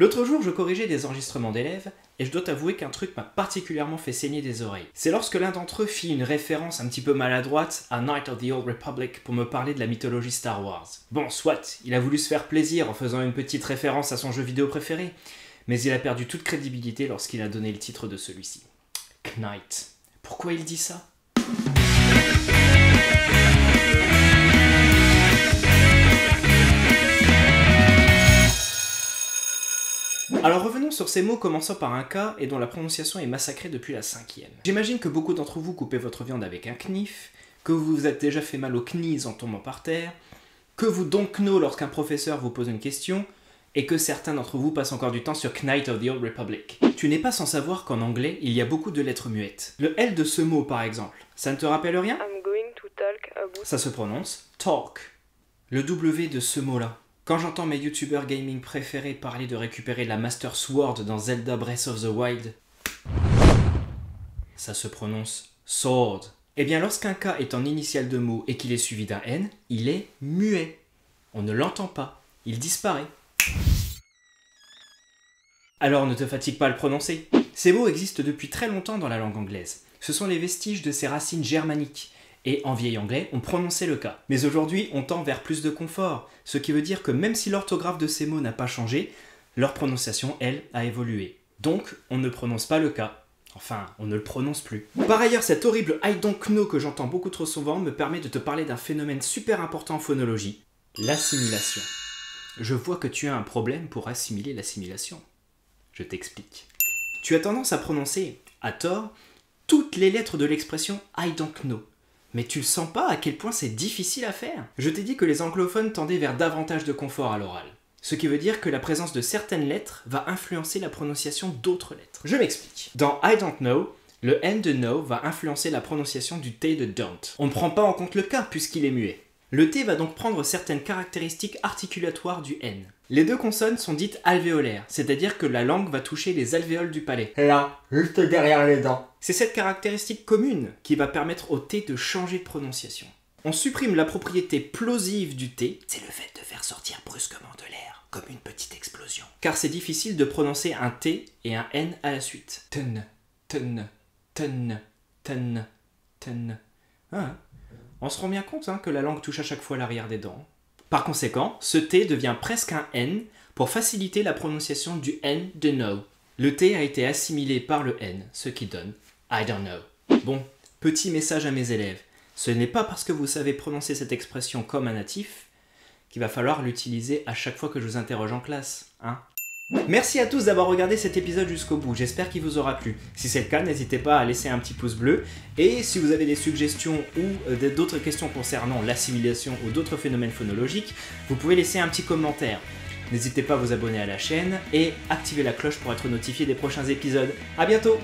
L'autre jour, je corrigeais des enregistrements d'élèves, et je dois t'avouer qu'un truc m'a particulièrement fait saigner des oreilles. C'est lorsque l'un d'entre eux fit une référence un petit peu maladroite à Knights of the Old Republic pour me parler de la mythologie Star Wars. Bon, soit, il a voulu se faire plaisir en faisant une petite référence à son jeu vidéo préféré, mais il a perdu toute crédibilité lorsqu'il a donné le titre de celui-ci. Knight. Pourquoi il dit ça ? Alors revenons sur ces mots commençant par un K et dont la prononciation est massacrée depuis la 5e. J'imagine que beaucoup d'entre vous coupez votre viande avec un knif, que vous vous êtes déjà fait mal aux knees en tombant par terre, que vous donc know lorsqu'un professeur vous pose une question, et que certains d'entre vous passent encore du temps sur Knights of the Old Republic. Tu n'es pas sans savoir qu'en anglais, il y a beaucoup de lettres muettes. Le L de ce mot par exemple, ça ne te rappelle rien ? I'm going to talk about... Ça se prononce talk. Le W de ce mot-là. Quand j'entends mes youtubeurs gaming préférés parler de récupérer la Master Sword dans Zelda Breath of the Wild, ça se prononce sword. Eh bien lorsqu'un K est en initiale de mot et qu'il est suivi d'un N, il est muet. On ne l'entend pas, il disparaît. Alors ne te fatigue pas à le prononcer. Ces mots existent depuis très longtemps dans la langue anglaise. Ce sont les vestiges de ces racines germaniques. Et en vieil anglais, on prononçait le K. Mais aujourd'hui, on tend vers plus de confort, ce qui veut dire que même si l'orthographe de ces mots n'a pas changé, leur prononciation, elle, a évolué. Donc, on ne prononce pas le K. Enfin, on ne le prononce plus. Par ailleurs, cet horrible I don't know que j'entends beaucoup trop souvent me permet de te parler d'un phénomène super important en phonologie, l'assimilation. Je vois que tu as un problème pour assimiler l'assimilation. Je t'explique. Tu as tendance à prononcer, à tort, toutes les lettres de l'expression I don't know. Mais tu le sens pas à quel point c'est difficile à faire. Je t'ai dit que les anglophones tendaient vers davantage de confort à l'oral. Ce qui veut dire que la présence de certaines lettres va influencer la prononciation d'autres lettres. Je m'explique. Dans I don't know, le N de know va influencer la prononciation du T de don't. On ne prend pas en compte le K puisqu'il est muet. Le T va donc prendre certaines caractéristiques articulatoires du N. Les deux consonnes sont dites alvéolaires, c'est-à-dire que la langue va toucher les alvéoles du palais. Là, juste derrière les dents. C'est cette caractéristique commune qui va permettre au T de changer de prononciation. On supprime la propriété plosive du T, c'est le fait de faire sortir brusquement de l'air, comme une petite explosion. Car c'est difficile de prononcer un T et un N à la suite. Ten, ten, ten, ten, ten. Ah, on se rend bien compte que la langue touche à chaque fois l'arrière des dents. Par conséquent, ce T devient presque un N pour faciliter la prononciation du N de know. Le T a été assimilé par le N, ce qui donne I don't know. Bon, petit message à mes élèves. Ce n'est pas parce que vous savez prononcer cette expression comme un natif qu'il va falloir l'utiliser à chaque fois que je vous interroge en classe, hein. Merci à tous d'avoir regardé cet épisode jusqu'au bout, j'espère qu'il vous aura plu. Si c'est le cas, n'hésitez pas à laisser un petit pouce bleu. Et si vous avez des suggestions ou d'autres questions concernant l'assimilation ou d'autres phénomènes phonologiques, vous pouvez laisser un petit commentaire. N'hésitez pas à vous abonner à la chaîne et activer la cloche pour être notifié des prochains épisodes. A bientôt!